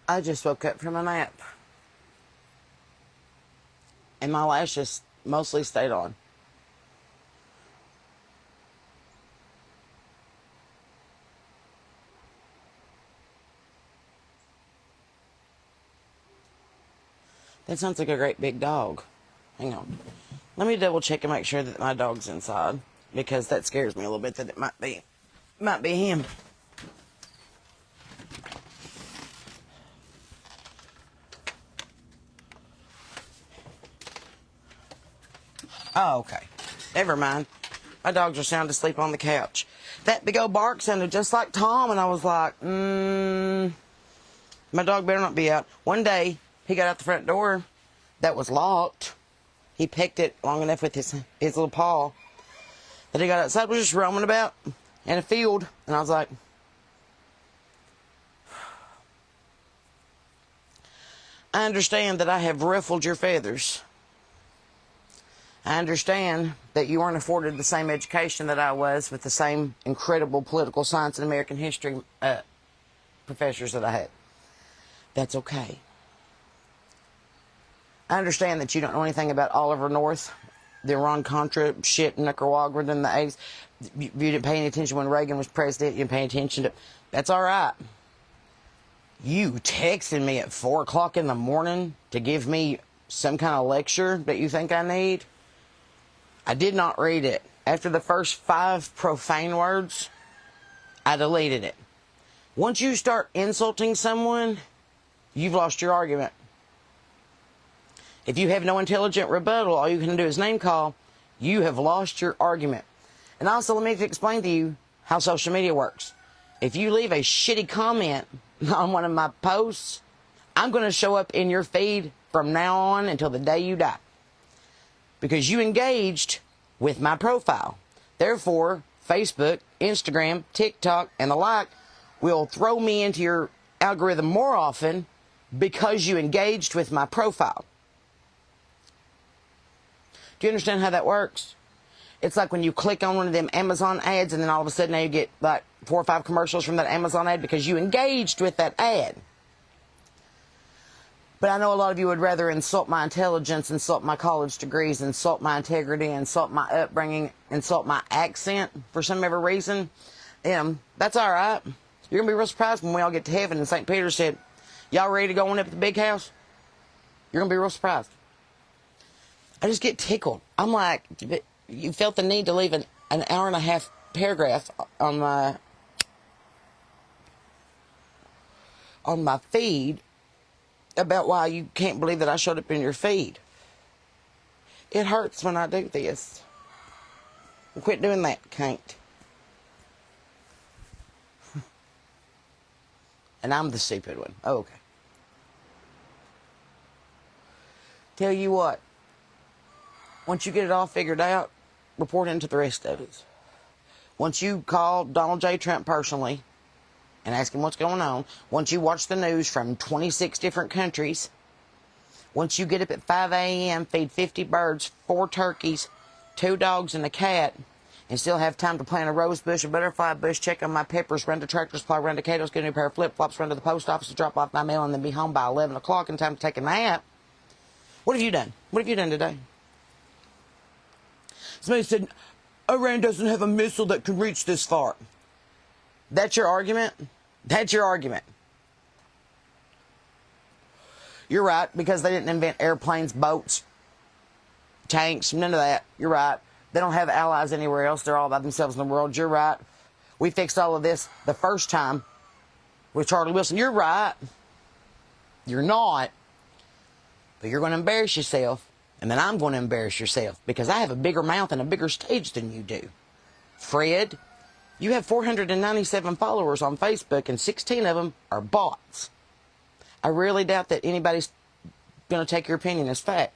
I just woke up from a nap. And my lashes mostly stayed on. That sounds like a great big dog. Hang on. Let me double check and make sure that my dog's inside. Because that scares me a little bit that it might be him. Oh, okay. Never mind. My dogs are sound asleep on the couch. That big old bark sounded just like Tom, and I was like, my dog better not be out. One day, he got out the front door that was locked. He pecked it long enough with his little paw that he got outside, was just roaming about in a field, and I was like, I understand that I have ruffled your feathers. I understand that you weren't afforded the same education that I was with the same incredible political science and American history professors that I had. That's okay. I understand that you don't know anything about Oliver North, the Iran-Contra shit in Nicaragua in the 80s. You didn't pay any attention when Reagan was president. You didn't pay attention to... That's all right. You texting me at 4 o'clock in the morning to give me some kind of lecture that you think I need? I did not read it. After the first 5 profane words, I deleted it. Once you start insulting someone, you've lost your argument. If you have no intelligent rebuttal, all you can do is name call, you have lost your argument. And also, let me explain to you how social media works. If you leave a shitty comment on one of my posts, I'm going to show up in your feed from now on until the day you die. Because you engaged with my profile. Therefore, Facebook, Instagram, TikTok, and the like will throw me into your algorithm more often because you engaged with my profile. Do you understand how that works? It's like when you click on one of them Amazon ads and then all of a sudden now you get like 4 or 5 commercials from that Amazon ad because you engaged with that ad. But I know a lot of you would rather insult my intelligence, insult my college degrees, insult my integrity, insult my upbringing, insult my accent for some ever reason. That's all right. You're going to be real surprised when we all get to heaven and St. Peter said, y'all ready to go on up at the big house? You're going to be real surprised. I just get tickled. I'm like, you felt the need to leave an hour and a half paragraph on my feed about why you can't believe that I showed up in your feed. It hurts when I do this. Quit doing that, can't. And I'm the stupid one. Oh, okay. Tell you what. Once you get it all figured out, report into the rest of it. Once you call Donald J. Trump personally and ask him what's going on, once you watch the news from 26 different countries, once you get up at 5 a.m., feed 50 birds, 4 turkeys, 2 dogs, and a cat, and still have time to plant a rose bush, a butterfly bush, check on my peppers, run to Tractor Supply, run to Cato's, get a new pair of flip-flops, run to the post office to drop off my mail, and then be home by 11 o'clock in time to take a nap. What have you done? What have you done today? Somebody said, Iran doesn't have a missile that can reach this far. That's your argument? That's your argument. You're right, because they didn't invent airplanes, boats, tanks, none of that. You're right. They don't have allies anywhere else. They're all by themselves in the world. You're right. We fixed all of this the first time with Charlie Wilson. You're right. You're not. But you're going to embarrass yourself. And then I'm going to embarrass yourself because I have a bigger mouth and a bigger stage than you do. Fred, you have 497 followers on Facebook and 16 of them are bots. I really doubt that anybody's going to take your opinion as fact.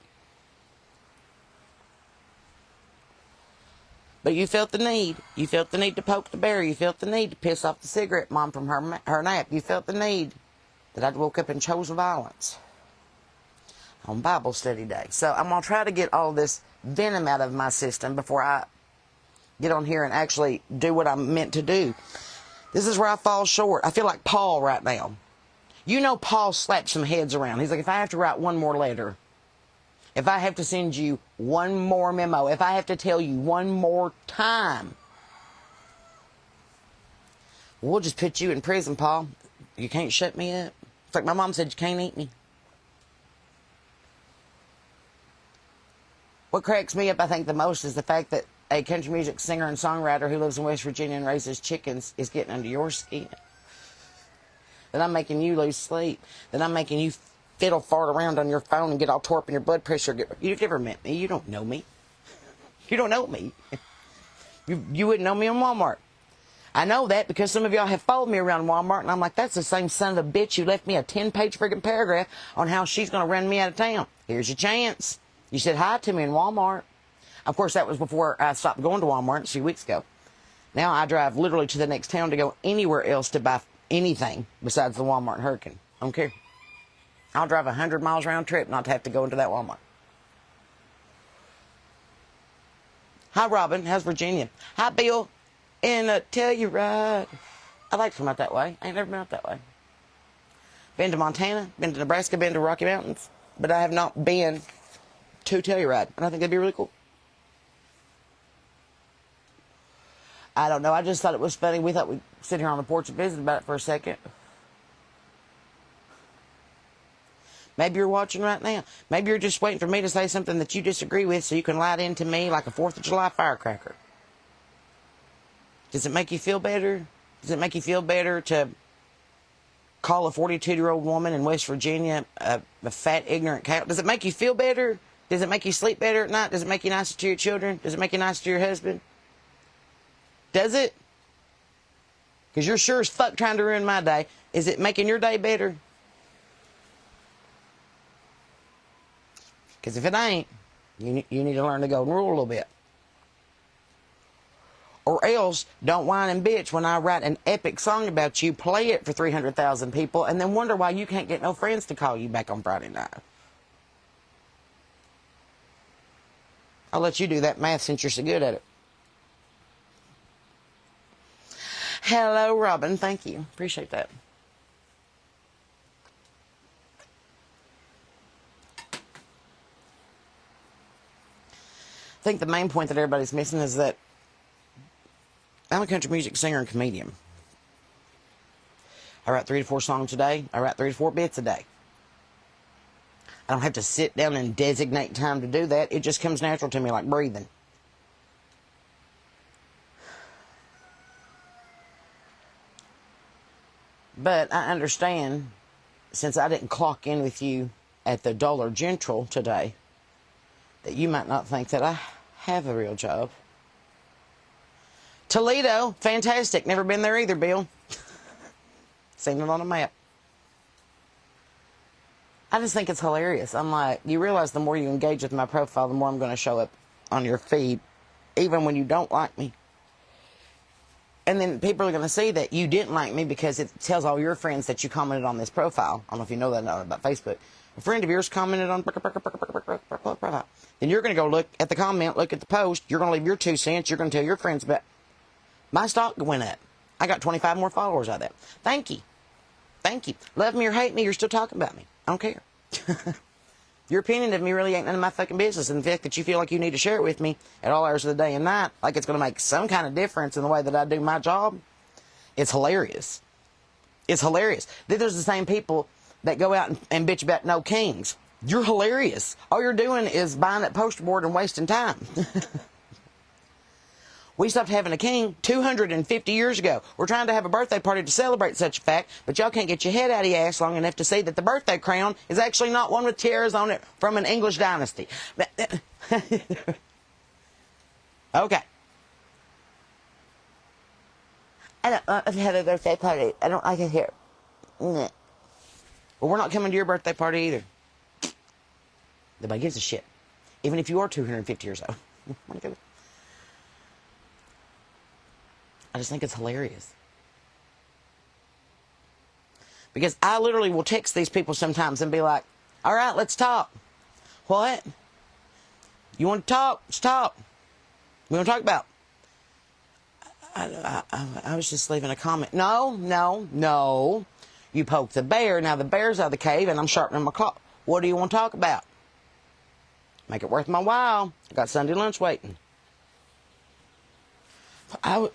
But you felt the need. You felt the need to poke the bear. You felt the need to piss off the cigarette mom from her nap. You felt the need that I woke up and chose violence on Bible study day. So I'm going to try to get all this venom out of my system before I get on here and actually do what I'm meant to do. This is where I fall short. I feel like Paul right now. You know Paul slapped some heads around. He's like, if I have to write one more letter, if I have to send you one more memo, if I have to tell you one more time, we'll just put you in prison, Paul. You can't shut me up. It's like my mom said, you can't eat me. What cracks me up, I think, the most is the fact that a country music singer and songwriter who lives in West Virginia and raises chickens is getting under your skin. That I'm making you lose sleep. That I'm making you fiddle fart around on your phone and get all tore up in your blood pressure. You've never met me. You don't know me. You don't know me. You wouldn't know me in Walmart. I know that because some of y'all have followed me around Walmart, and I'm like, that's the same son of a bitch who left me a 10-page friggin' paragraph on how she's going to run me out of town. Here's your chance. You said hi to me in Walmart. Of course, that was before I stopped going to Walmart a few weeks ago. Now I drive literally to the next town to go anywhere else to buy anything besides the Walmart and Hurricane. I don't care. I'll drive 100 miles round trip not to have to go into that Walmart. Hi, Robin. How's Virginia? Hi, Bill. And Telluride. I like to come out that way. I ain't never been out that way. Been to Montana, been to Nebraska, been to Rocky Mountains, but I have not been to Telluride, and I think that'd be really cool. I don't know. I just thought it was funny. We thought we'd sit here on the porch and visit about it for a second. Maybe you're watching right now. Maybe you're just waiting for me to say something that you disagree with so you can light into me like a 4th of July firecracker. Does it make you feel better? Does it make you feel better to call a 42-year-old woman in West Virginia a fat, ignorant cow? Does it make you feel better? Does it make you sleep better at night? Does it make you nicer to your children? Does it make you nicer to your husband? Does it? Because you're sure as fuck trying to ruin my day. Is it making your day better? Because if it ain't, you need to learn the golden rule a little bit. Or else, don't whine and bitch when I write an epic song about you, play it for 300,000 people, and then wonder why you can't get no friends to call you back on Friday night. I'll let you do that math since you're so good at it. Hello, Robin. Thank you. Appreciate that. I think the main point that everybody's missing is that I'm a country music singer and comedian. I write 3 to 4 songs a day. I write 3 to 4 bits a day. I don't have to sit down and designate time to do that. It just comes natural to me like breathing. But I understand, since I didn't clock in with you at the Dollar General today, that you might not think that I have a real job. Toledo, fantastic. Never been there either, Bill. Seen it on a map. I just think it's hilarious. I'm like, you realize the more you engage with my profile, the more I'm going to show up on your feed, even when you don't like me. And then people are going to see that you didn't like me because it tells all your friends that you commented on this profile. I don't know if you know that about Facebook. A friend of yours commented on profile. Then you're going to go look at the comment, look at the post. You're going to leave your 2 cents. You're going to tell your friends about my stock went up. I got 25 more followers out of that. Thank you. Thank you. Love me or hate me, you're still talking about me. I don't care. Your opinion of me really ain't none of my fucking business. And the fact that you feel like you need to share it with me at all hours of the day and night, like it's going to make some kind of difference in the way that I do my job, it's hilarious. It's hilarious. Then there's the same people that go out and bitch about no kings. You're hilarious. All you're doing is buying that poster board and wasting time. We stopped having a king 250 years ago. We're trying to have a birthday party to celebrate such a fact, but y'all can't get your head out of your ass long enough to see that the birthday crown is actually not one with tiaras on it from an English dynasty. Okay. I don't want to have a birthday party. I don't like it here. Well, we're not coming to your birthday party either. Nobody gives a shit. Even if you are 250 years old. I just think it's hilarious. Because I literally will text these people sometimes and be like, all right, let's talk. What? You want to talk? Let's talk. We want to talk about? I was just leaving a comment. No. You poke the bear. Now the bear's out of the cave and I'm sharpening my claw. What do you want to talk about? Make it worth my while. I got Sunday lunch waiting. You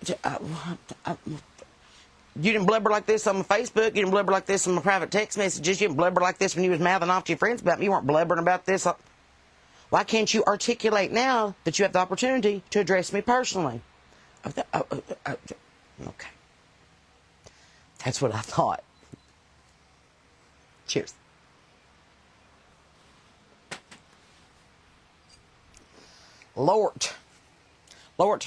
didn't blubber like this on my Facebook. You didn't blubber like this on my private text messages. You didn't blubber like this when you was mouthing off to your friends about me. You weren't blubbering about this. Why can't you articulate now that you have the opportunity to address me personally? Okay. That's what I thought. Cheers. Lord. Lord.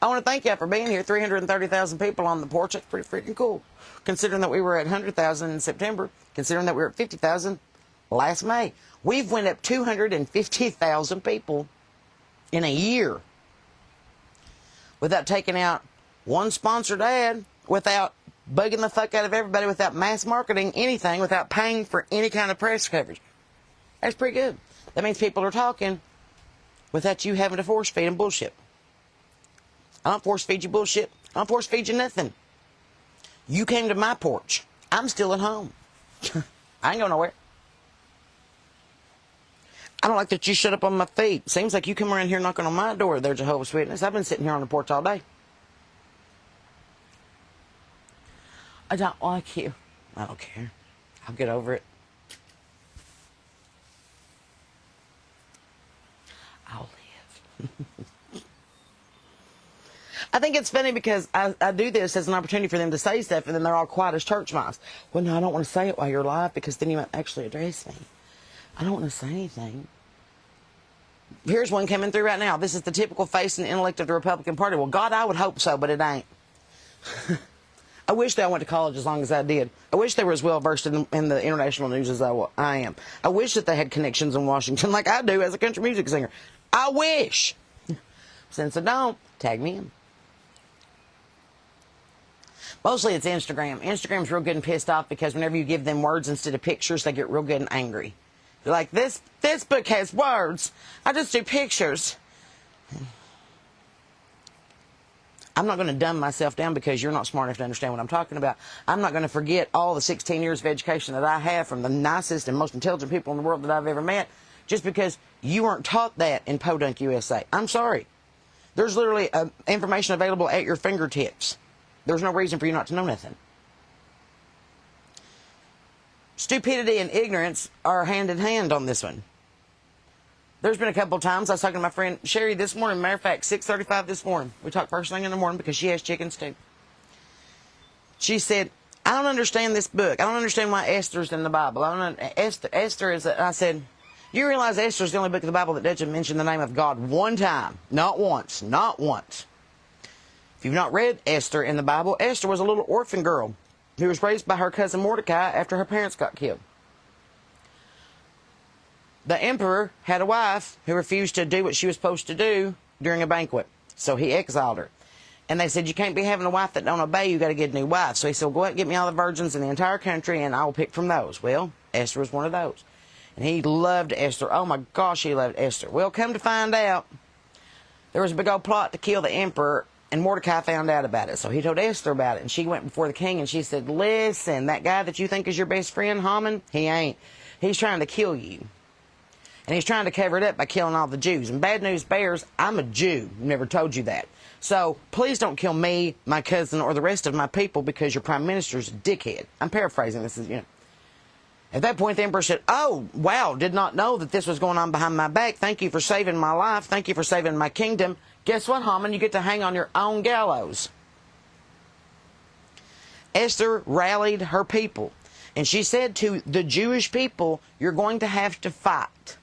I want to thank you for being here. 330,000 people on the porch. That's pretty freaking cool. Considering that we were at 100,000 in September. Considering that we were at 50,000 last May. We've went up 250,000 people in a year. Without taking out one sponsored ad. Without bugging the fuck out of everybody. Without mass marketing anything. Without paying for any kind of press coverage. That's pretty good. That means people are talking without you having to force feed them bullshit. I don't force feed you bullshit. I don't force feed you nothing. You came to my porch. I'm still at home. I ain't going nowhere. I don't like that you shut up on my feet. Seems like you come around here knocking on my door. They're Jehovah's Witness. I've been sitting here on the porch all day. I don't like you. I don't care. I'll get over it. I'll live. I think it's funny because I do this as an opportunity for them to say stuff, and then they're all quiet as church mice. Well, no, I don't want to say it while you're live because then you might actually address me. I don't want to say anything. Here's one coming through right now. This is the typical face and intellect of the Republican Party. Well, God, I would hope so, but it ain't. I wish that I went to college as long as I did. I wish they were as well versed in the international news as I am. I wish that they had connections in Washington like I do as a country music singer. I wish. Since I don't, tag me in. Mostly it's Instagram. Instagram's real good and pissed off because whenever you give them words instead of pictures, they get real good and angry. They're like, this book has words. I just do pictures. I'm not going to dumb myself down because you're not smart enough to understand what I'm talking about. I'm not going to forget all the 16 years of education that I have from the nicest and most intelligent people in the world that I've ever met just because you weren't taught that in Podunk, USA. I'm sorry. There's literally information available at your fingertips. There's no reason for you not to know nothing. Stupidity and ignorance are hand in hand on this one. There's been a couple of times I was talking to my friend Sherry this morning. Matter of fact, 6:35 this morning. We talked first thing in the morning because she has chickens too. She said, I don't understand this book. I don't understand why Esther's in the Bible. Esther is, I said, you realize Esther's the only book of the Bible that doesn't mention the name of God one time. Not once. Not once. If you've not read Esther in the Bible, Esther was a little orphan girl who was raised by her cousin Mordecai after her parents got killed. The emperor had a wife who refused to do what she was supposed to do during a banquet. So he exiled her. And they said, you can't be having a wife that don't obey. You got to get a new wife. So he said, well, go out and get me all the virgins in the entire country and I will pick from those. Well, Esther was one of those. And he loved Esther. Oh my gosh, he loved Esther. Well, come to find out, there was a big old plot to kill the emperor. And Mordecai found out about it. So he told Esther about it. And she went before the king and she said, listen, that guy that you think is your best friend, Haman, he ain't. He's trying to kill you. And he's trying to cover it up by killing all the Jews. And bad news bears, I'm a Jew. Never told you that. So please don't kill me, my cousin, or the rest of my people because your prime minister's a dickhead. I'm paraphrasing this. At that point, the emperor said, oh, wow, did not know that this was going on behind my back. Thank you for saving my life. Thank you for saving my kingdom. Guess what, Haman? You get to hang on your own gallows. Esther rallied her people. And she said to the Jewish people, you're going to have to fight.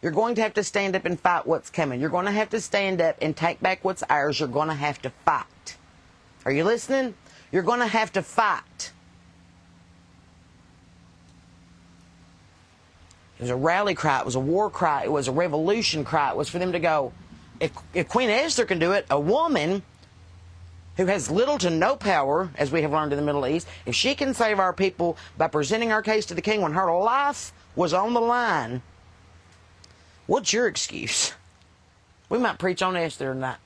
You're going to have to stand up and fight what's coming. You're going to have to stand up and take back what's ours. You're going to have to fight. Are you listening? You're going to have to fight. It was a rally cry. It was a war cry. It was a revolution cry. It was for them to go, if Queen Esther can do it, a woman who has little to no power, as we have learned in the Middle East, if she can save our people by presenting our case to the king when her life was on the line, what's your excuse? We might preach on Esther tonight.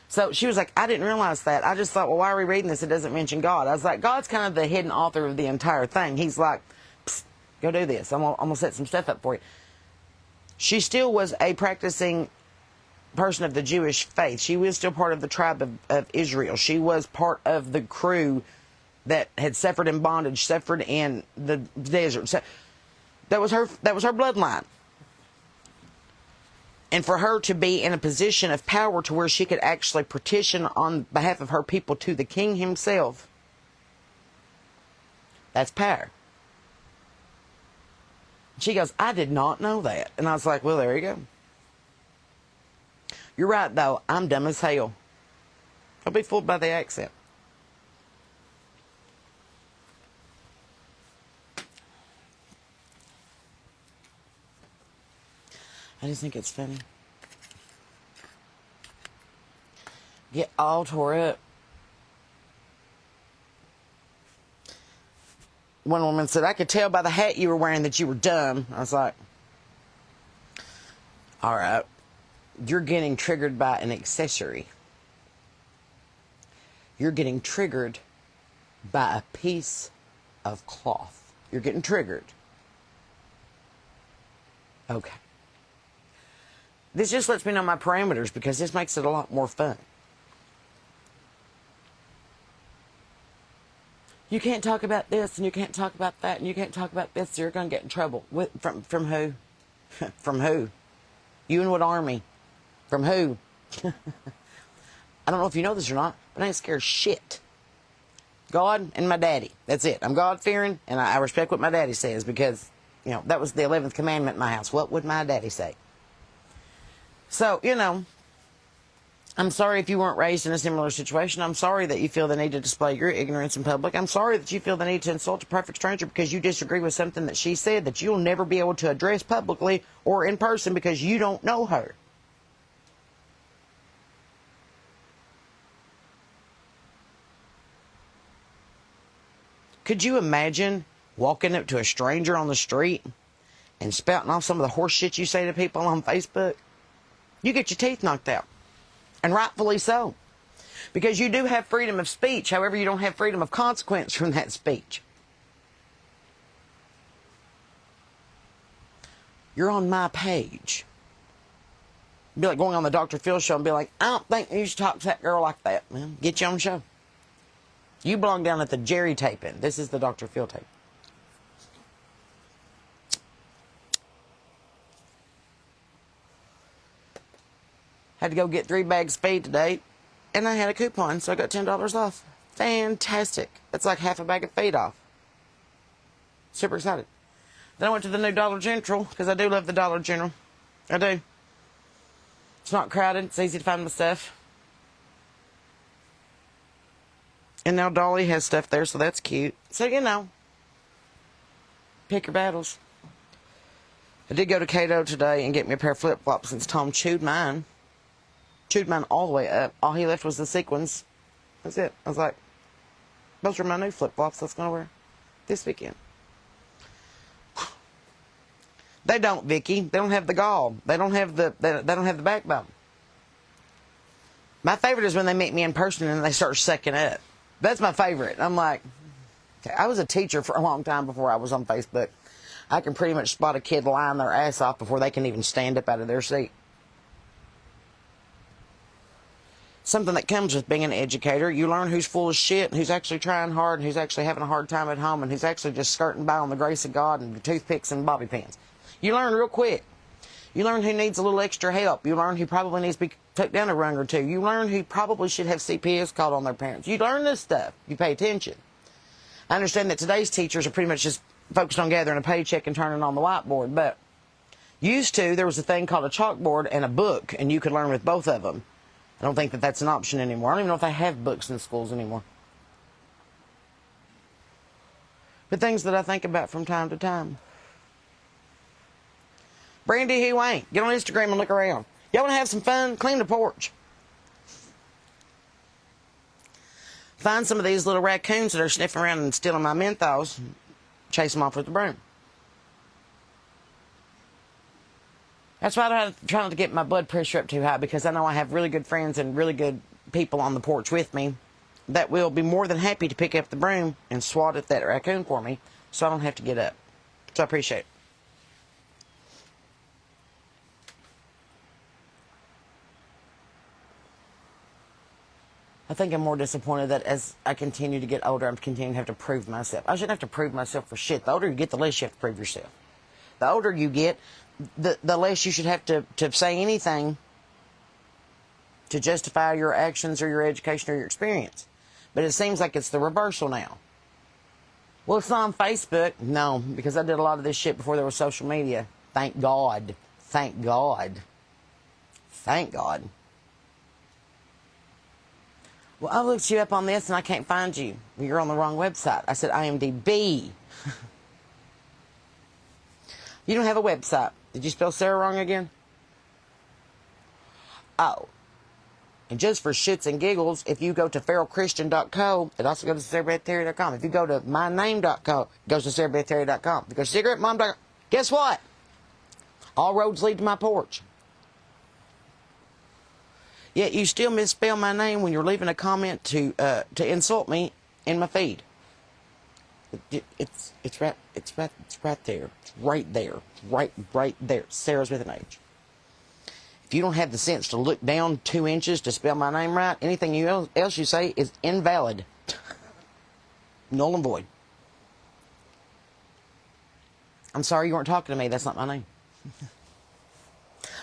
So she was like, I didn't realize that. I just thought, well, why are we reading this? It doesn't mention God. I was like, God's kind of the hidden author of the entire thing. He's like, psst, go do this. I'm going to set some stuff up for you. She still was a practicing person of the Jewish faith. She was still part of the tribe of Israel. She was part of the crew that had suffered in bondage, suffered in the desert. That was her bloodline. And for her to be in a position of power to where she could actually petition on behalf of her people to the king himself, that's power. She goes, I did not know that. And I was like, well, there you go. You're right, though. I'm dumb as hell. Don't be fooled by the accent. I just think it's funny. Get all tore up. One woman said, I could tell by the hat you were wearing that you were dumb. I was like, all right, you're getting triggered by an accessory. You're getting triggered by a piece of cloth. You're getting triggered. Okay. This just lets me know my parameters because this makes it a lot more fun. You can't talk about this and you can't talk about that and you can't talk about this. So you're going to get in trouble. From who? From who? You and what army? From who? I don't know if you know this or not, but I ain't scared of shit. God and my daddy. That's it. I'm God-fearing and I respect what my daddy says because, you know, that was the 11th commandment in my house. What would my daddy say? So, you know, I'm sorry if you weren't raised in a similar situation. I'm sorry that you feel the need to display your ignorance in public. I'm sorry that you feel the need to insult a perfect stranger because you disagree with something that she said that you'll never be able to address publicly or in person because you don't know her. Could you imagine walking up to a stranger on the street and spouting off some of the horse shit you say to people on Facebook? You get your teeth knocked out. And rightfully so. Because you do have freedom of speech. However, you don't have freedom of consequence from that speech. You're on my page. It'd be like going on the Dr. Phil show and be like, I don't think you should talk to that girl like that. Well, get you on the show. You belong down at the Jerry taping. This is the Dr. Phil tape. Had to go get 3 bags of feed today, and I had a coupon, so I got $10 off. Fantastic. That's like half a bag of feed off. Super excited. Then I went to the new Dollar General, because I do love the Dollar General. I do. It's not crowded. It's easy to find my stuff. And now Dolly has stuff there, so that's cute. So, you know, pick your battles. I did go to Cato today and get me a pair of flip-flops since Tom chewed mine. Chewed mine all the way up. All he left was the sequins. That's it. I was like, those are my new flip-flops that's going to wear this weekend. They don't, Vicky. They don't have the gall. They don't have the backbone. My favorite is when they meet me in person and they start sucking up. That's my favorite. I'm like, okay, I was a teacher for a long time before I was on Facebook. I can pretty much spot a kid lying their ass off before they can even stand up out of their seat. Something that comes with being an educator. You learn who's full of shit and who's actually trying hard and who's actually having a hard time at home and who's actually just skirting by on the grace of God and toothpicks and bobby pins. You learn real quick. You learn who needs a little extra help. You learn who probably needs to be took down a rung or two. You learn who probably should have CPS called on their parents. You learn this stuff. You pay attention. I understand that today's teachers are pretty much just focused on gathering a paycheck and turning on the whiteboard, but used to, there was a thing called a chalkboard and a book, and you could learn with both of them. I don't think that that's an option anymore. I don't even know if they have books in schools anymore. But things that I think about from time to time. Brandy who ain't. Get on Instagram and look around. Y'all want to have some fun? Clean the porch. Find some of these little raccoons that are sniffing around and stealing my menthols. Chase them off with the broom. That's why I try not to get my blood pressure up too high, because I know I have really good friends and really good people on the porch with me that will be more than happy to pick up the broom and swat at that raccoon for me so I don't have to get up. So I appreciate it. I think I'm more disappointed that as I continue to get older, I'm continuing to have to prove myself. I shouldn't have to prove myself for shit. The older you get, the less you have to prove yourself. The older you get, the less you should have to say anything to justify your actions or your education or your experience. But it seems like it's the reversal now. Well, it's not on Facebook. No, because I did a lot of this shit before there was social media. Thank God. Thank God. Thank God. Well, I looked you up on this and I can't find you. You're on the wrong website. I said IMDb. You don't have a website. Did you spell Sarah wrong again? Oh. And just for shits and giggles, if you go to feralchristian.co, it also goes to sarahbethterry.com. If you go to myname.co, it goes to sarahbethterry.com. If you go to cigarettemom.com, guess what? All roads lead to my porch. Yet you still misspell my name when you're leaving a comment to insult me in my feed. It's right there. It's right there. Right there. Sarah's with an H. If you don't have the sense to look down 2 inches to spell my name right, anything else you say is invalid. Null and void. I'm sorry you weren't talking to me. That's not my name.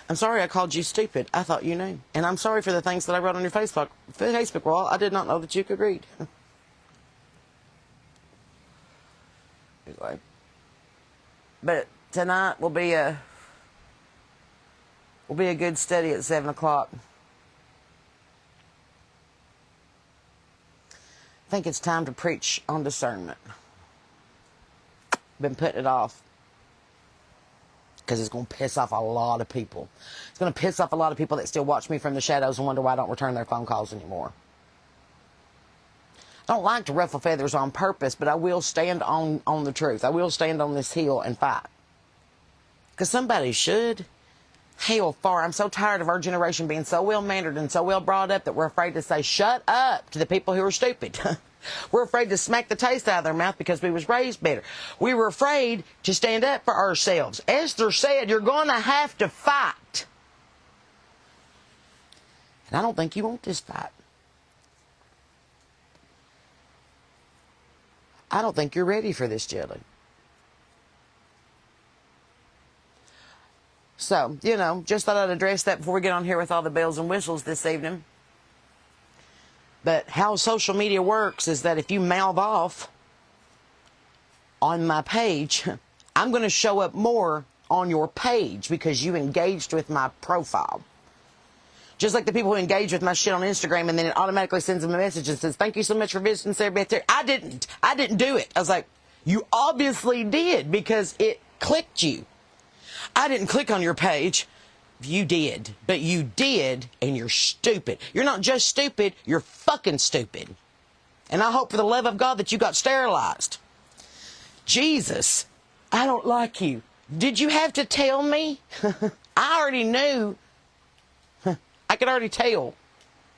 I'm sorry I called you stupid. I thought you knew. And I'm sorry for the things that I wrote on your Facebook wall. I did not know that you could read. Anyway. But tonight will be a good study at 7 o'clock. I think it's time to preach on discernment. Been putting it off. Because it's going to piss off a lot of people. It's going to piss off a lot of people that still watch me from the shadows and wonder why I don't return their phone calls anymore. I don't like to ruffle feathers on purpose, but I will stand on the truth. I will stand on this hill and fight. Because somebody should. Hell, I'm so tired of our generation being so well-mannered and so well brought up that we're afraid to say, shut up, to the people who are stupid. We're afraid to smack the taste out of their mouth because we was raised better. We were afraid to stand up for ourselves. Esther said, you're going to have to fight. And I don't think you want this fight. I don't think you're ready for this, jelly. So, just thought I'd address that before we get on here with all the bells and whistles this evening. But how social media works is that if you mouth off on my page, I'm going to show up more on your page because you engaged with my profile. Just like the people who engage with my shit on Instagram and then it automatically sends them a message and says, thank you so much for visiting Sarah Beth Terry. I didn't do it. I was like, you obviously did because it clicked you. I didn't click on your page. You did. But you did, and you're stupid. You're not just stupid, you're fucking stupid. And I hope for the love of God that you got sterilized. Jesus, I don't like you. Did you have to tell me? I already knew. I could already tell.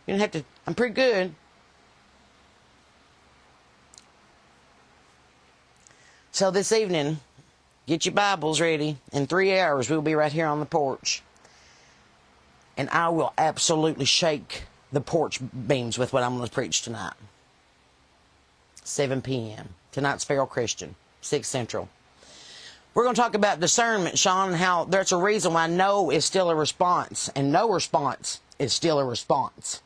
You didn't have to. I'm pretty good. So this evening, get your Bibles ready. In 3 hours, we'll be right here on the porch. And I will absolutely shake the porch beams with what I'm going to preach tonight. 7 p.m. Tonight's Feral Christian, 6 Central. We're going to talk about discernment, Sean, and how there's a reason why no is still a response, and no response is still a response.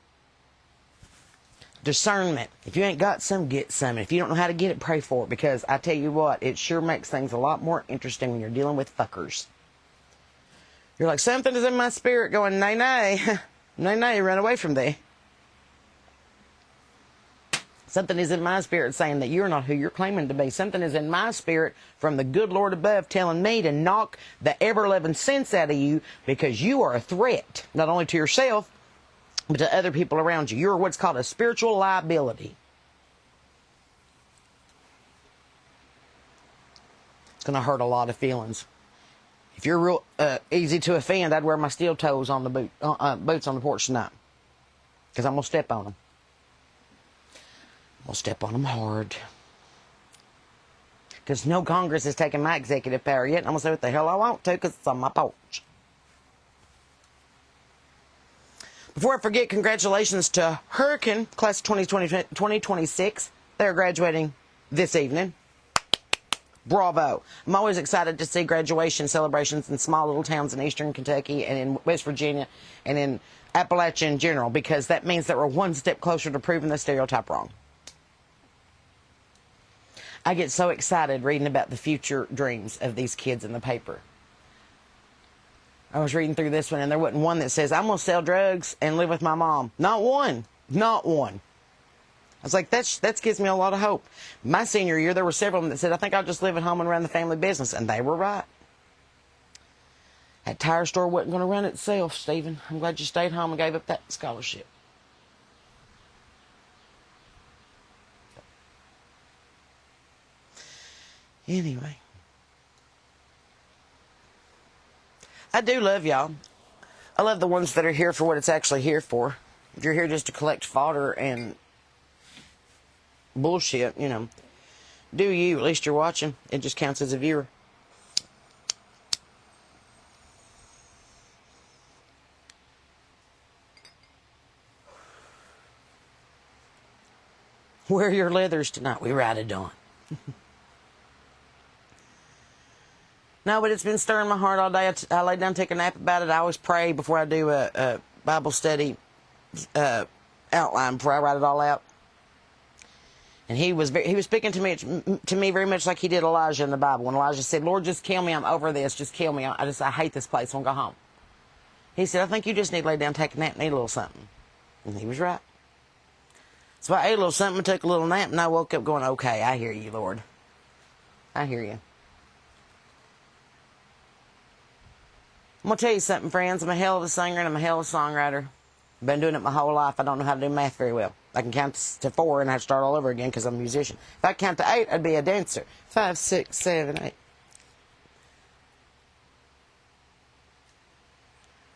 Discernment. If you ain't got some, get some. If you don't know how to get it, pray for it, because I tell you what, it sure makes things a lot more interesting when you're dealing with fuckers. You're like, something is in my spirit going, nay, nay. Nay, nay, run away from thee. Something is in my spirit saying that you're not who you're claiming to be. Something is in my spirit from the good Lord above telling me to knock the ever-loving sense out of you because you are a threat, not only to yourself, but to other people around you. You're what's called a spiritual liability. It's going to hurt a lot of feelings. If you're real easy to offend, I'd wear my steel toes on the boots on the porch tonight. Because I'm going to step on them. I'm going to step on them hard. Because no Congress has taken my executive power yet. And I'm going to say what the hell I want to because it's on my porch. Before I forget, congratulations to Hurricane, class of 2026. They're graduating this evening. Bravo. I'm always excited to see graduation celebrations in small little towns in eastern Kentucky and in West Virginia and in Appalachia in general, because that means that we're one step closer to proving the stereotype wrong. I get so excited reading about the future dreams of these kids in the paper. I was reading through this one, and there wasn't one that says, I'm going to sell drugs and live with my mom. Not one. Not one. I was like, that gives me a lot of hope. My senior year, there were several of them that said, I think I'll just live at home and run the family business. And they were right. That tire store wasn't going to run itself, Stephen. I'm glad you stayed home and gave up that scholarship. Anyway. I do love y'all. I love the ones that are here for what it's actually here for. If you're here just to collect fodder and bullshit, you know, do you. At least you're watching. It just counts as a viewer. Wear your leathers tonight. We ride it on. No, but it's been stirring my heart all day. I lay down and take a nap about it. I always pray before I do a Bible study outline, before I write it all out. And he was speaking to me very much like he did Elijah in the Bible. When Elijah said, Lord, just kill me. I'm over this. Just kill me. I hate this place. I want to go home. He said, I think you just need to lay down, take a nap, and eat a little something. And he was right. So I ate a little something, took a little nap, and I woke up going, okay, I hear you, Lord. I hear you. I'm going to tell you something, friends. I'm a hell of a singer and I'm a hell of a songwriter. I've been doing it my whole life. I don't know how to do math very well. I can count to 4 and I have to start all over again because I'm a musician. If I count to 8, I'd be a dancer. 5, 6, 7, 8.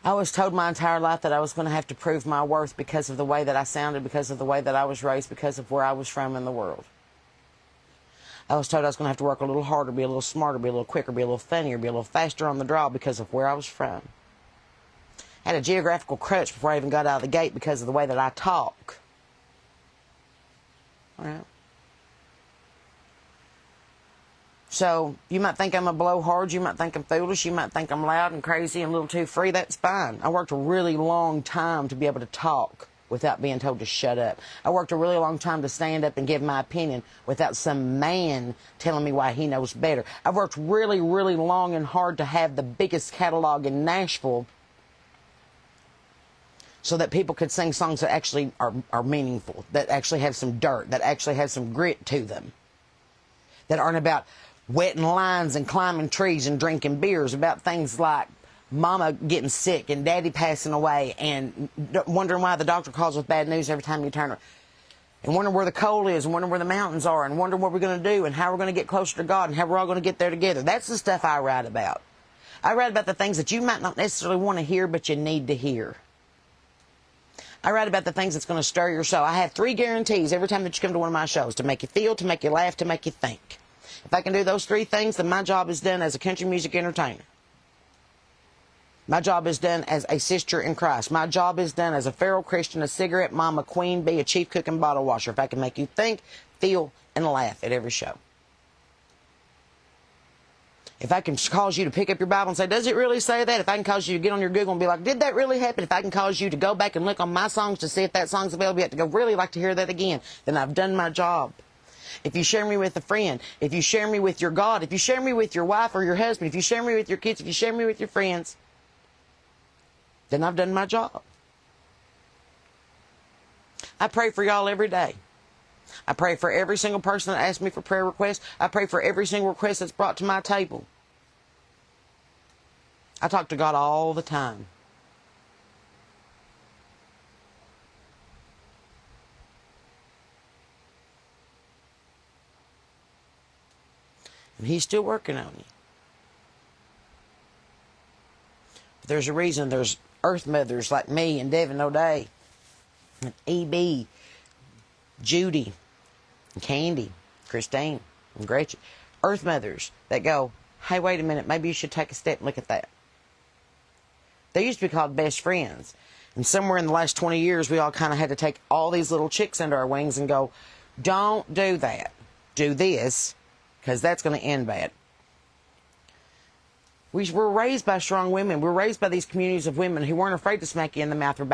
I was told my entire life that I was going to have to prove my worth because of the way that I sounded, because of the way that I was raised, because of where I was from in the world. I was told I was going to have to work a little harder, be a little smarter, be a little quicker, be a little funnier, be a little faster on the draw because of where I was from. I had a geographical crutch before I even got out of the gate because of the way that I talk. All right. So you might think I'm a blowhard, you might think I'm foolish, you might think I'm loud and crazy and a little too free. That's fine. I worked a really long time to be able to talk without being told to shut up. I worked a really long time to stand up and give my opinion without some man telling me why he knows better. I've worked really, really long and hard to have the biggest catalog in Nashville so that people could sing songs that actually are meaningful, that actually have some dirt, that actually have some grit to them, that aren't about wetting lines and climbing trees and drinking beers, about things like mama getting sick and daddy passing away and wondering why the doctor calls with bad news every time you turn her, and wondering where the coal is and wondering where the mountains are and wondering what we're going to do and how we're going to get closer to God and how we're all going to get there together. That's the stuff I write about. I write about the things that you might not necessarily want to hear, but you need to hear. I write about the things that's going to stir your soul. I have 3 guarantees every time that you come to one of my shows: to make you feel, to make you laugh, to make you think. If I can do those 3 things, then my job is done as a country music entertainer. My job is done as a sister in Christ. My job is done as a feral Christian, a cigarette mama, queen bee, a chief cook, and bottle washer. If I can make you think, feel, and laugh at every show. If I can cause you to pick up your Bible and say, does it really say that? If I can cause you to get on your Google and be like, did that really happen? If I can cause you to go back and look on my songs to see if that song's available, you have to go, really like to hear that again, then I've done my job. If you share me with a friend, if you share me with your God, if you share me with your wife or your husband, if you share me with your kids, if you share me with your friends, then I've done my job. I pray for y'all every day. I pray for every single person that asks me for prayer requests. I pray for every single request that's brought to my table. I talk to God all the time. And He's still working on you. But there's a reason there's earth mothers like me and Devin O'Day and E.B., Judy, and Candy, Christine, and Gretchen. Earth mothers that go, hey, wait a minute, maybe you should take a step and look at that. They used to be called best friends. And somewhere in the last 20 years, we all kind of had to take all these little chicks under our wings and go, don't do that. Do this, because that's going to end bad. We were raised by strong women. We were raised by these communities of women who weren't afraid to smack you in the mouth or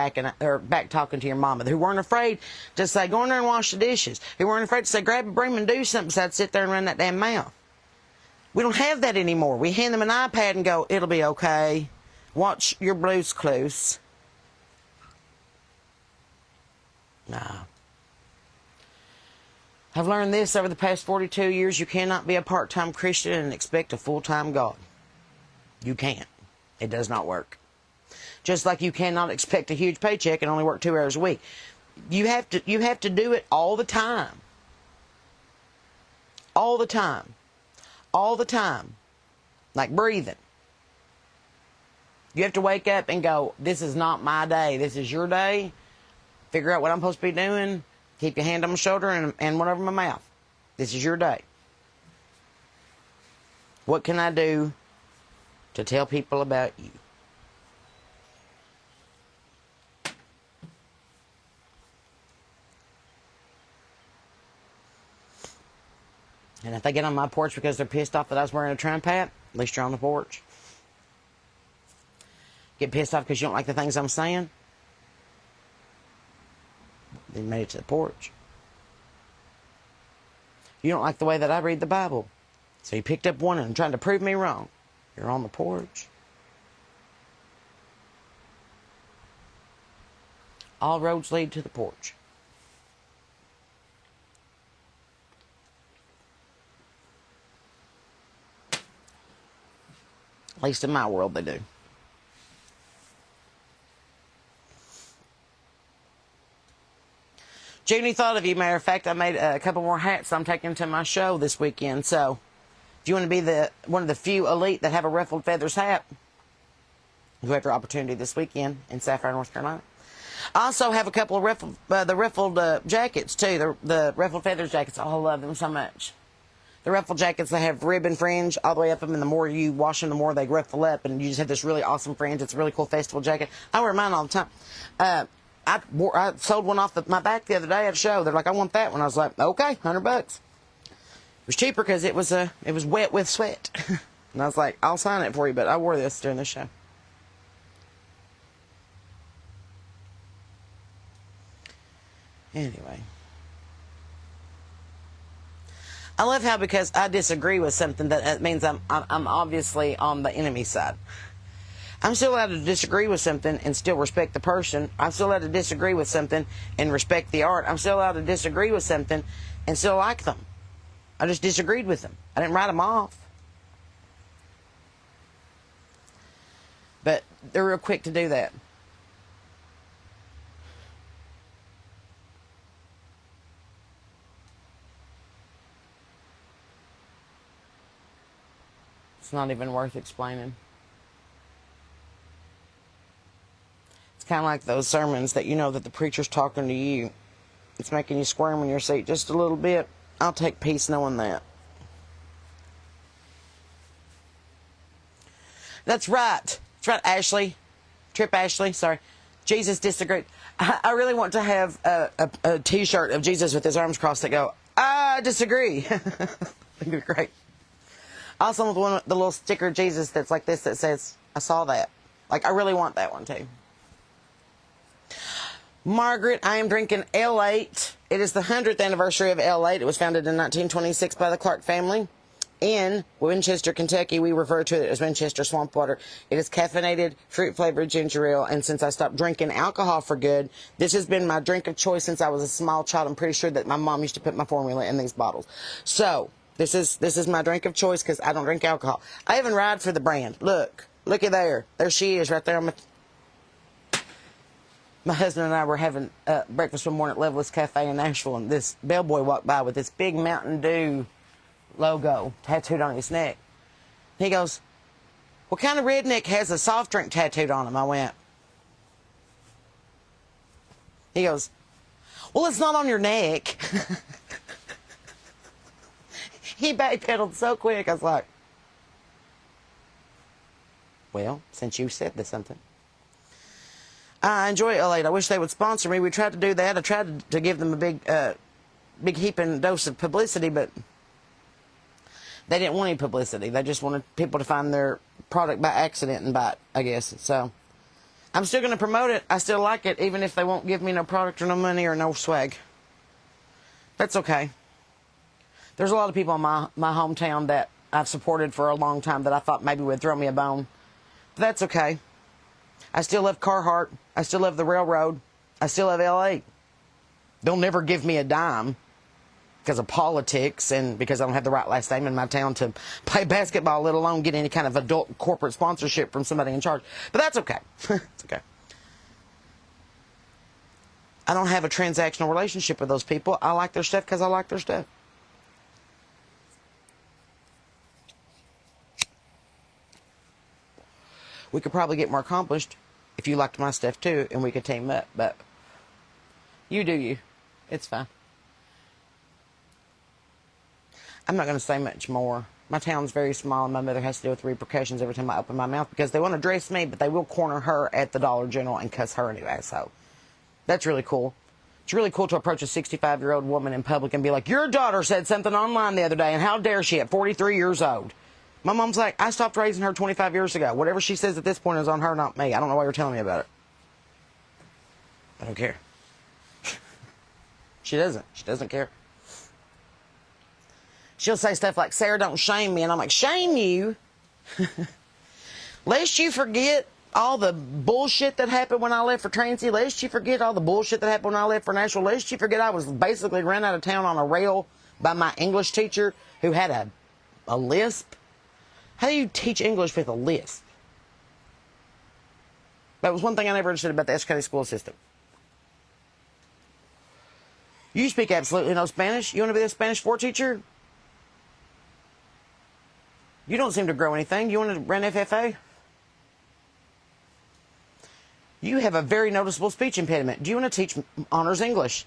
back talking to your mama. Who weren't afraid to say, go in there and wash the dishes. Who weren't afraid to say, grab a broom and do something besides sit there and run that damn mouth. We don't have that anymore. We hand them an iPad and go, it'll be okay. Watch your Blue's Clues. Nah. I've learned this over the past 42 years. You cannot be a part-time Christian and expect a full-time God. You can't. It does not work. Just like you cannot expect a huge paycheck and only work 2 hours a week. You have to do it all the time. All the time. All the time. Like breathing. You have to wake up and go, this is not my day. This is your day. Figure out what I'm supposed to be doing. Keep your hand on my shoulder and one over my mouth. This is your day. What can I do to tell people about you? And if they get on my porch because they're pissed off that I was wearing a Trump hat, at least you're on the porch. Get pissed off because you don't like the things I'm saying? Then you made it to the porch. You don't like the way that I read the Bible. So you picked up one and trying to prove me wrong. You're on the porch. All roads lead to the porch. At least in my world they do. Junie thought of you. Matter of fact, I made a couple more hats I'm taking to my show this weekend. So if you want to be one of the few elite that have a ruffled feathers hat, you have your opportunity this weekend in Sapphire, North Carolina. I also have a couple of ruffled jackets too. The ruffled feathers jackets. Oh, I love them so much. The ruffled jackets, they have ribbon fringe all the way up them, and the more you wash them, the more they ruffle up, and you just have this really awesome fringe. It's a really cool festival jacket. I wear mine all the time. I sold one off my back the other day at a show. They're like, I want that one. I was like, okay, $100. It was cheaper because it was wet with sweat. And I was like, I'll sign it for you, but I wore this during the show. Anyway. I love how because I disagree with something that means I'm obviously on the enemy side. I'm still allowed to disagree with something and still respect the person. I'm still allowed to disagree with something and respect the art. I'm still allowed to disagree with something and still like them. I just disagreed with them. I didn't write them off. But they're real quick to do that. It's not even worth explaining. It's kind of like those sermons that you know that the preacher's talking to you. It's making you squirm in your seat just a little bit. I'll take peace knowing that. That's right. That's right, Ashley. Trip Ashley, sorry. Jesus disagreed. I really want to have a t-shirt of Jesus with his arms crossed that go, I disagree. That'd be great. Also, with the little sticker of Jesus that's like this that says, I saw that. Like, I really want that one, too. Margaret, I am drinking L8. It is the 100th anniversary of L8. It was founded in 1926 by the Clark family in Winchester, Kentucky. We refer to it as Winchester Swamp Water. It is caffeinated, fruit-flavored ginger ale, and since I stopped drinking alcohol for good, this has been my drink of choice since I was a small child. I'm pretty sure that my mom used to put my formula in these bottles. So, this is my drink of choice because I don't drink alcohol. I even ride for the brand. Look at there. There she is right there on my husband and I were having breakfast one morning at Leveless Cafe in Nashville, and this bellboy walked by with this big Mountain Dew logo tattooed on his neck. He goes, what kind of redneck has a soft drink tattooed on him? I went. He goes, Well, it's not on your neck. He backpedaled so quick. I was like, well, since you said this something. I enjoy L8. I wish they would sponsor me. We tried to do that. I tried to give them a big heaping dose of publicity, but they didn't want any publicity. They just wanted people to find their product by accident and buy it, I guess. So I'm still going to promote it. I still like it, even if they won't give me no product or no money or no swag. That's okay. There's a lot of people in my hometown that I've supported for a long time that I thought maybe would throw me a bone. But that's okay. I still love Carhartt. I still love the railroad. I still love L8. They'll never give me a dime because of politics and because I don't have the right last name in my town to play basketball, let alone get any kind of adult corporate sponsorship from somebody in charge. But that's okay. It's okay. I don't have a transactional relationship with those people. I like their stuff because I like their stuff. We could probably get more accomplished if you liked my stuff too, and we could team up, but you do you. It's fine. I'm not going to say much more. My town's very small, and my mother has to deal with repercussions every time I open my mouth because they want to dress me, but they will corner her at the Dollar General and cuss her a new asshole. That's really cool. It's really cool to approach a 65-year-old woman in public and be like, your daughter said something online the other day, and how dare she at 43 years old? My mom's like, I stopped raising her 25 years ago. Whatever she says at this point is on her, not me. I don't know why you're telling me about it. I don't care. She doesn't. She doesn't care. She'll say stuff like, Sarah, don't shame me. And I'm like, shame you? Lest you forget all the bullshit that happened when I left for Transy. Lest you forget all the bullshit that happened when I left for Nashville. Lest you forget I was basically run out of town on a rail by my English teacher who had a lisp. How do you teach English with a lisp? That was one thing I never understood about the educated school system. You speak absolutely no Spanish. You want to be a Spanish 4 teacher? You don't seem to grow anything. You want to run FFA? You have a very noticeable speech impediment. Do you want to teach honors English?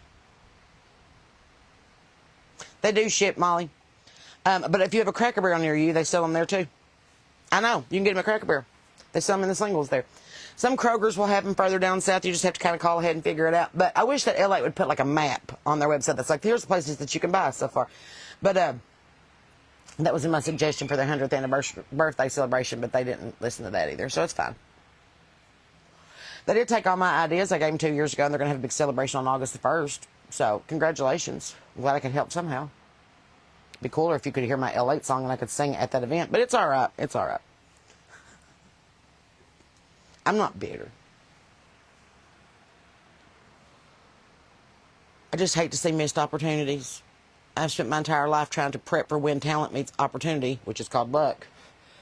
They do ship, Molly. But if you have a Cracker Barrel near you, they sell them there too. I know. You can get them at Cracker Barrel. They sell them in the singles there. Some Krogers will have them further down south. You just have to kind of call ahead and figure it out. But I wish that L8 would put like a map on their website that's like, here's the places that you can buy so far. But that was in my suggestion for their 100th anniversary birthday celebration, but they didn't listen to that either, so it's fine. They did take all my ideas. I gave them 2 years ago, and they're going to have a big celebration on August the 1st. So congratulations. I'm glad I could help somehow. It'd be cooler if you could hear my L8 song and I could sing at that event, but it's all right. It's all right. I'm not bitter. I just hate to see missed opportunities. I've spent my entire life trying to prep for when talent meets opportunity, which is called luck.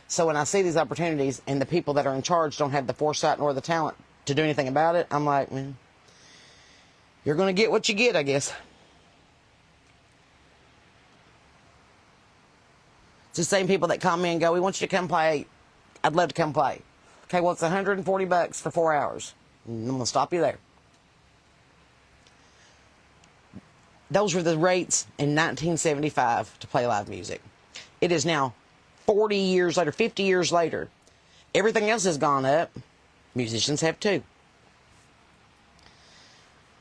So when I see these opportunities and the people that are in charge don't have the foresight nor the talent to do anything about it, I'm like, man, you're going to get what you get, I guess. It's the same people that call me and go, we want you to come play. I'd love to come play. Okay, well, it's $140 for 4 hours. I'm going to stop you there. Those were the rates in 1975 to play live music. It is now 40 years later, 50 years later. Everything else has gone up. Musicians have too.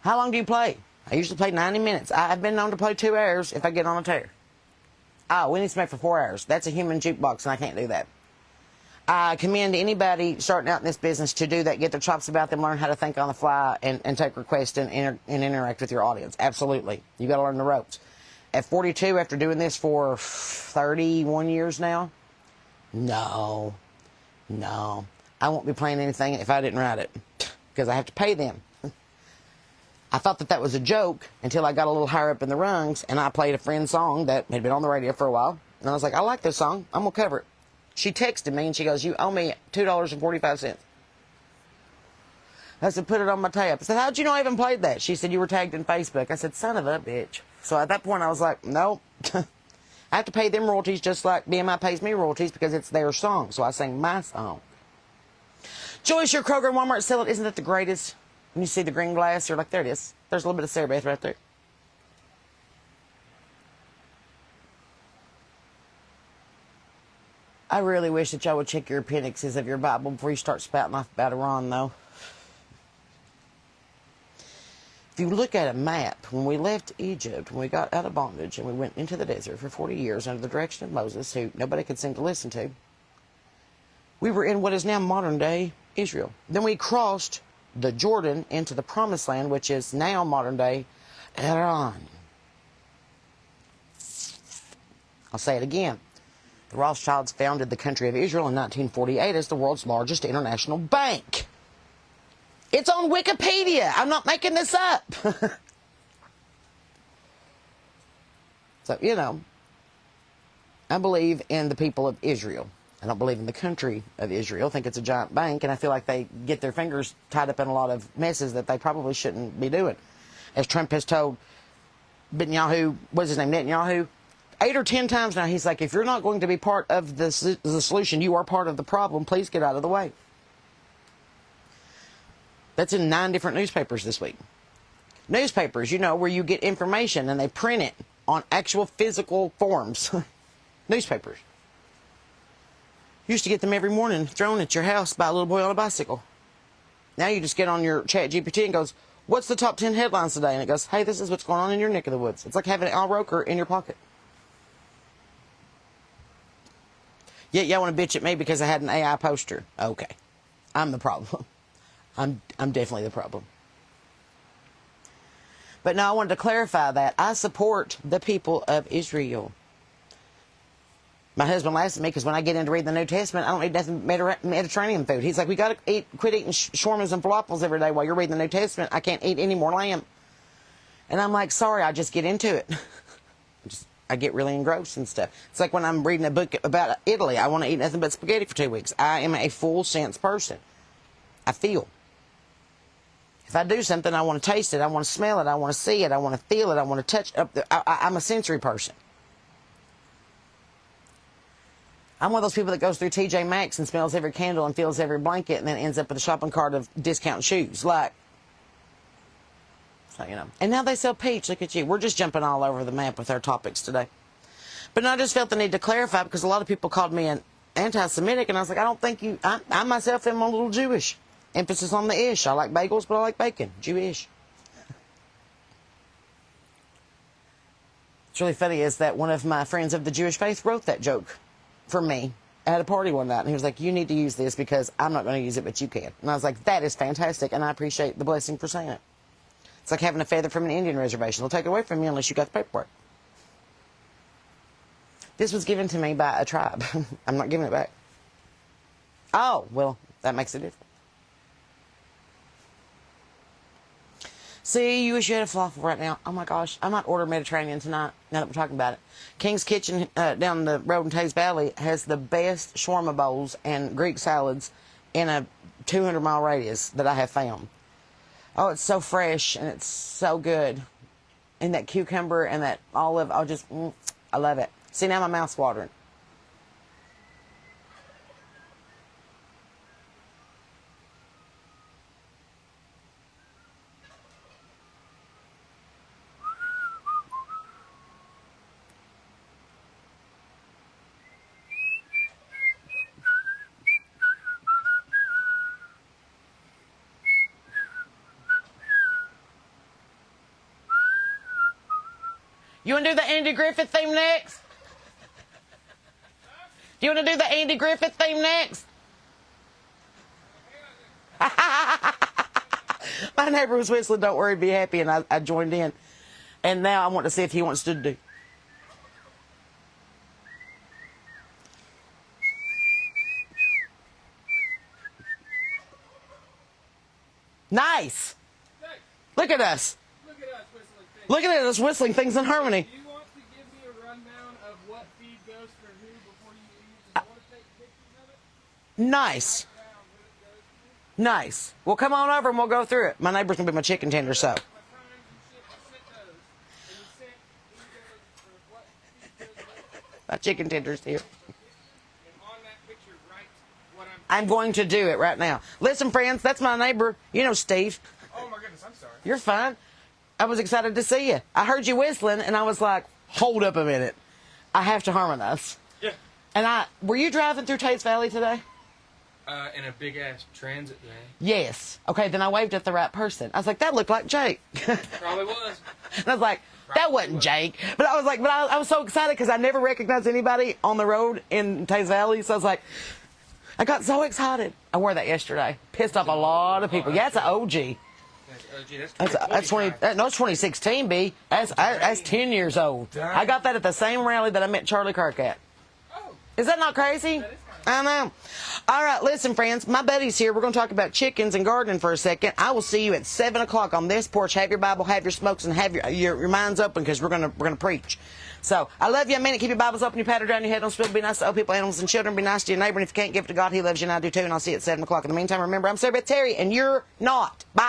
How long do you play? I usually play 90 minutes. I've been known to play 2 hours if I get on a tear. Oh, we need to make for 4 hours. That's a human jukebox, and I can't do that. I commend anybody starting out in this business to do that, get their chops about them, learn how to think on the fly, and take requests and interact with your audience. Absolutely. You got to learn the ropes. At 42, after doing this for 31 years now, no. I won't be playing anything if I didn't write it, because I have to pay them. I thought that was a joke until I got a little higher up in the rungs, and I played a friend's song that had been on the radio for a while. And I was like, I like this song. I'm going to cover it. She texted me, and she goes, you owe me $2.45. I said, put it on my tab. I said, how'd you know I even played that? She said, you were tagged in Facebook. I said, son of a bitch. So at that point, I was like, nope. I have to pay them royalties just like BMI pays me royalties because it's their song. So I sang my song. Joyce, your Kroger and Walmart sell it. Isn't that the greatest? When you see the green glass, you're like, there it is. There's a little bit of Sarah Beth right there. I really wish that y'all would check your appendixes of your Bible before you start spouting off about Iran, though. If you look at a map, when we left Egypt, when we got out of bondage and we went into the desert for 40 years under the direction of Moses, who nobody could seem to listen to, we were in what is now modern-day Israel. Then we crossed the Jordan into the Promised Land, which is now modern-day Iran. I'll say it again. The Rothschilds founded the country of Israel in 1948 as the world's largest international bank. It's on Wikipedia. I'm not making this up. So, you know, I believe in the people of Israel. I don't believe in the country of Israel. I think it's a giant bank, and I feel like they get their fingers tied up in a lot of messes that they probably shouldn't be doing. As Trump has told Netanyahu, what's his name, Netanyahu, 8 or 10 times now, he's like, if you're not going to be part of the solution, you are part of the problem. Please get out of the way. That's in 9 different newspapers this week. Newspapers, you know, where you get information and they print it on actual physical forms. Newspapers. Used to get them every morning thrown at your house by a little boy on a bicycle. Now you just get on your chat GPT and goes, what's the top 10 headlines today? And it goes, hey, this is what's going on in your neck of the woods. It's like having Al Roker in your pocket. Yet y'all want to bitch at me because I had an AI poster. Okay. I'm the problem. I'm definitely the problem. But no, I wanted to clarify that. I support the people of Israel. My husband laughs at me because when I get into reading the New Testament, I don't eat nothing Mediterranean food. He's like, we got to quit eating shawarmas and falafels every day while you're reading the New Testament. I can't eat any more lamb. And I'm like, sorry, I just get into it. I get really engrossed and stuff. It's like when I'm reading a book about Italy, I want to eat nothing but spaghetti for 2 weeks. I am a full sense person. I feel. If I do something, I want to taste it, I want to smell it, I want to see it, I want to feel it, I want to touch it. I'm a sensory person. I'm one of those people that goes through TJ Maxx and smells every candle and feels every blanket and then ends up with a shopping cart of discount shoes. Like, so, you know. And now they sell peach. Look at you. We're just jumping all over the map with our topics today. But no, I just felt the need to clarify because a lot of people called me an anti-Semitic, and I was like, I don't think you... I myself am a little Jewish. Emphasis on the ish. I like bagels, but I like bacon. Jewish. What's really funny is that one of my friends of the Jewish faith wrote that joke for me at a party one night, and he was like, you need to use this because I'm not going to use it, but you can. And I was like, that is fantastic, and I appreciate the blessing for saying it. It's like having a feather from an Indian reservation. They'll take it away from you unless you got the paperwork. This was given to me by a tribe. I'm not giving it back. Oh, well, that makes a difference. See, you wish you had a falafel right now. Oh my gosh, I might order Mediterranean tonight, now that we're talking about it. King's Kitchen down the road in Taze Valley has the best shawarma bowls and Greek salads in a 200-mile radius that I have found. Oh, it's so fresh and it's so good. And that cucumber and that olive, I love it. See, now my mouth's watering. You want to do the Andy Griffith theme next? Do you want to do the Andy Griffith theme next? My neighbor was whistling, don't worry, be happy, and I joined in. And now I want to see if he wants to do. Nice. Look at us. Look at us whistling things in harmony. Do you want to give me a rundown of what feed goes for who before you leave? Do you want to take pictures of it? Nice. Nice. Well, come on over and we'll go through it. My neighbor's going to be my chicken tender, so. My chicken tender's here. I'm going to do it right now. Listen, friends, that's my neighbor. You know Steve. Oh, my goodness, I'm sorry. You're fine. I was excited to see you. I heard you whistling, and I was like, hold up a minute. I have to harmonize. Yeah. And were you driving through Tate's Valley today? In a big ass transit van. Yes. Okay, then I waved at the right person. I was like, that looked like Jake. Probably was. And I was like, that wasn't Jake. But I was like, I was so excited because I never recognized anybody on the road in Tate's Valley. So I was like, I got so excited. I wore that yesterday. Pissed off a lot of people. Yeah, it's an OG. That's 2016, B. That's 10 years old. I got that at the same rally that I met Charlie Kirk at. Oh. Is that not crazy? I know. All right, listen, friends. My buddy's here. We're going to talk about chickens and gardening for a second. I will see you at 7 o'clock on this porch. Have your Bible, have your smokes, and have your minds open because we're gonna preach. So I love you a minute. Keep your Bibles open. You pat it around your head. Don't spill. Be nice to other people, animals, and children. Be nice to your neighbor. And if you can't give it to God, He loves you, and I do too. And I'll see you at 7 o'clock. In the meantime, remember, I'm Sarah Beth Terry, and you're not. Bye.